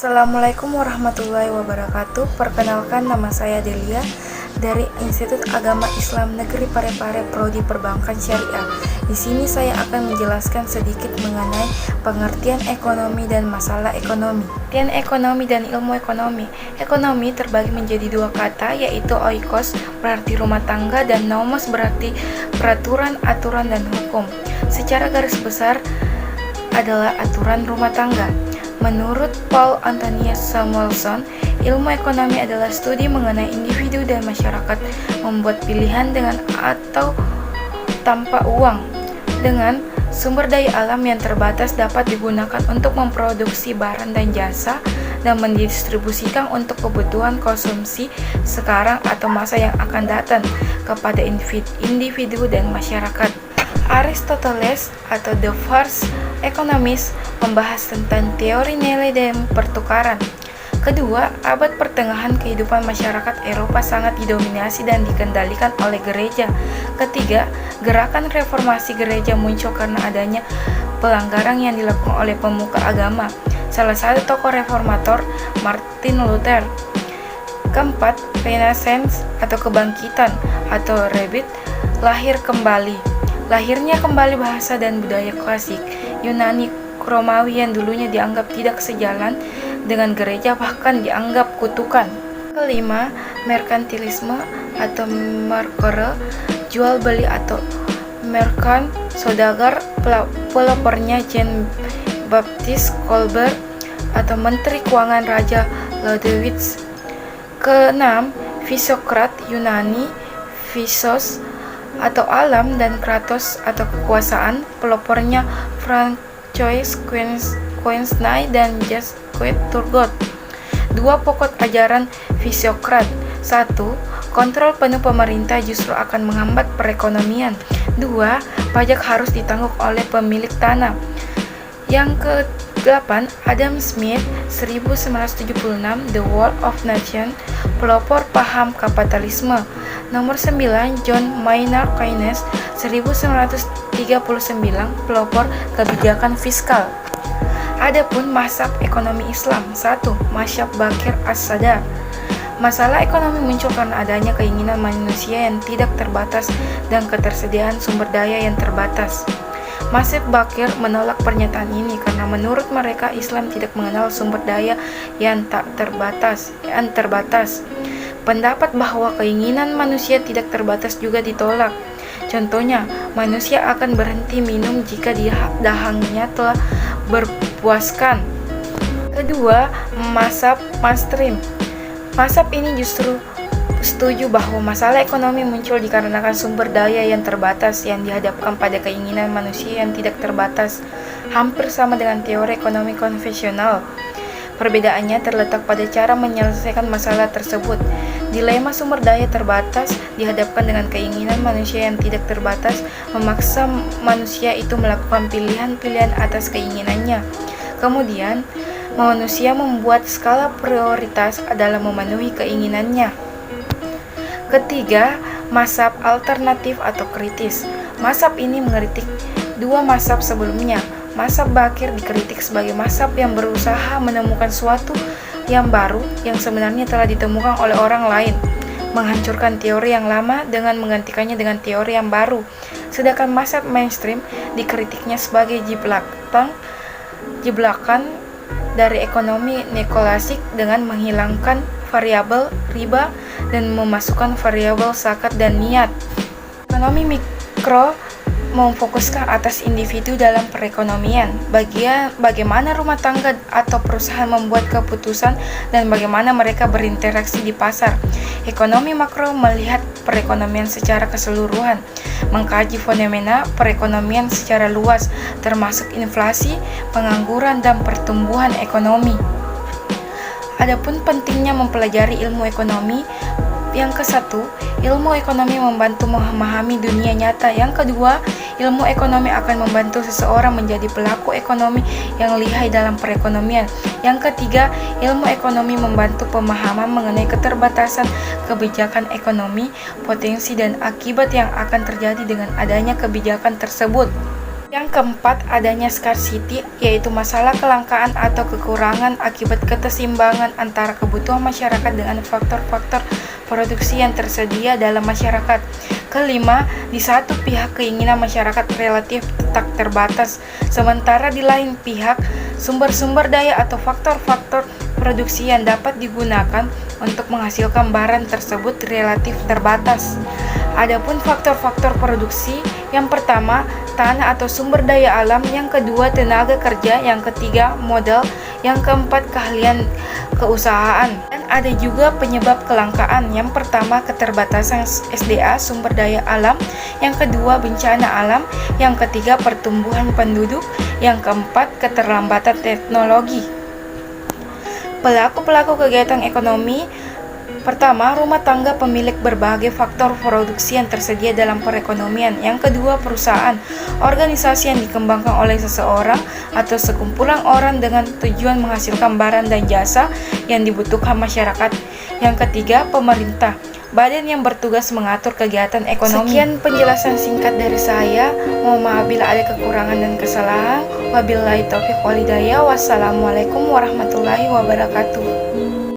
Assalamualaikum warahmatullahi wabarakatuh. Perkenalkan, nama saya Delia dari Institut Agama Islam Negeri Parepare Prodi Perbankan Syariah. Di sini saya akan menjelaskan sedikit mengenai pengertian ekonomi dan masalah ekonomi. Pengertian ekonomi dan ilmu ekonomi. Ekonomi terbagi menjadi dua kata, yaitu oikos berarti rumah tangga dan nomos berarti peraturan, aturan, dan hukum. Secara garis besar adalah aturan rumah tangga. Menurut Paul Antonius Samuelson, ilmu ekonomi adalah studi mengenai individu dan masyarakat membuat pilihan dengan atau tanpa uang. Dengan sumber daya alam yang terbatas dapat digunakan untuk memproduksi barang dan jasa dan mendistribusikan untuk kebutuhan konsumsi sekarang atau masa yang akan datang kepada individu dan masyarakat. Aristoteles atau The First Economist membahas tentang teori nilai dan pertukaran. Kedua, abad pertengahan kehidupan masyarakat Eropa sangat didominasi dan dikendalikan oleh gereja. Ketiga, gerakan reformasi gereja muncul karena adanya pelanggaran yang dilakukan oleh pemuka agama. Salah satu tokoh reformator, Martin Luther. Keempat, Renaissance atau kebangkitan atau rebirth, lahir kembali. Lahirnya kembali bahasa dan budaya klasik Yunani Romawi yang dulunya dianggap tidak sejalan dengan gereja, bahkan dianggap kutukan. Kelima, merkantilisme atau merkere, jual beli atau merchant, saudagar. Pelopornya Jean Baptiste Colbert atau Menteri Keuangan Raja Ludwig. Keenam, Fisokrat Yunani, Physos atau alam dan kratos atau kekuasaan. Pelopornya Francois Queensnay dan Jacques Turgot. Dua pokok ajaran Fisiokrat. 1. Kontrol penuh pemerintah justru akan menghambat perekonomian. 2. Pajak harus ditanggung oleh pemilik tanah. Yang ke-8, Adam Smith 1976, The World of Nations, pelopor paham kapitalisme. Nomor 9, John Maynard Keynes 1939, pelopor kebijakan fiskal. Adapun mazhab ekonomi Islam. 1. Mazhab Bakir As-Sadar. Masalah ekonomi muncul karena adanya keinginan manusia yang tidak terbatas dan ketersediaan sumber daya yang terbatas. Mazhab Bakir menolak pernyataan ini karena menurut mereka Islam tidak mengenal sumber daya yang terbatas. Pendapat bahwa keinginan manusia tidak terbatas juga ditolak. Contohnya, manusia akan berhenti minum jika dahangnya telah berpuaskan. Kedua, mazhab mainstream. Mazhab ini justru setuju bahwa masalah ekonomi muncul dikarenakan sumber daya yang terbatas yang dihadapkan pada keinginan manusia yang tidak terbatas, hampir sama dengan teori ekonomi konvensional. Perbedaannya terletak pada cara menyelesaikan masalah tersebut. Dilema sumber daya terbatas dihadapkan dengan keinginan manusia yang tidak terbatas, memaksa manusia itu melakukan pilihan-pilihan atas keinginannya. Kemudian, manusia membuat skala prioritas dalam memenuhi keinginannya. Ketiga, mazhab alternatif atau kritis. Mazhab ini mengkritik dua mazhab sebelumnya. Mazhab Bakir dikritik sebagai mazhab yang berusaha menemukan suatu yang baru yang sebenarnya telah ditemukan oleh orang lain, menghancurkan teori yang lama dengan menggantikannya dengan teori yang baru. Sedangkan mazhab mainstream dikritiknya sebagai jeblakan dari ekonomi neoklasik dengan menghilangkan variabel riba dan memasukkan variabel zakat dan niat. Ekonomi mikro memfokuskan atas individu dalam perekonomian, bagaimana rumah tangga atau perusahaan membuat keputusan dan bagaimana mereka berinteraksi di pasar. Ekonomi makro melihat perekonomian secara keseluruhan, mengkaji fenomena perekonomian secara luas, termasuk inflasi, pengangguran, dan pertumbuhan ekonomi. Adapun pentingnya mempelajari ilmu ekonomi. Yang ke-1, ilmu ekonomi membantu memahami dunia nyata. Yang kedua, ilmu ekonomi akan membantu seseorang menjadi pelaku ekonomi yang lihai dalam perekonomian. Yang ketiga, ilmu ekonomi membantu pemahaman mengenai keterbatasan kebijakan ekonomi, potensi dan akibat yang akan terjadi dengan adanya kebijakan tersebut. Yang keempat, adanya scarcity, yaitu masalah kelangkaan atau kekurangan akibat keseimbangan antara kebutuhan masyarakat dengan faktor-faktor produksi yang tersedia dalam masyarakat. Kelima, di satu pihak keinginan masyarakat relatif tak terbatas, sementara di lain pihak sumber-sumber daya atau faktor-faktor produksi yang dapat digunakan untuk menghasilkan barang tersebut relatif terbatas. Adapun faktor-faktor produksi, yang pertama, tanah atau sumber daya alam, yang kedua, tenaga kerja, yang ketiga, modal, yang keempat, keahlian keusahaan. Dan ada juga penyebab kelangkaan, yang pertama, keterbatasan SDA, sumber daya alam, yang kedua, bencana alam, yang ketiga, pertumbuhan penduduk, yang keempat, keterlambatan teknologi. Pelaku-pelaku kegiatan ekonomi: pertama, rumah tangga pemilik berbagai faktor produksi yang tersedia dalam perekonomian. Yang kedua, perusahaan, organisasi yang dikembangkan oleh seseorang atau sekumpulan orang dengan tujuan menghasilkan barang dan jasa yang dibutuhkan masyarakat. Yang ketiga, pemerintah, badan yang bertugas mengatur kegiatan ekonomi. Sekian penjelasan singkat dari saya. Mohon maaf bila ada kekurangan dan kesalahan. Wabillahi taufiq walhidayah. Wassalamualaikum warahmatullahi wabarakatuh.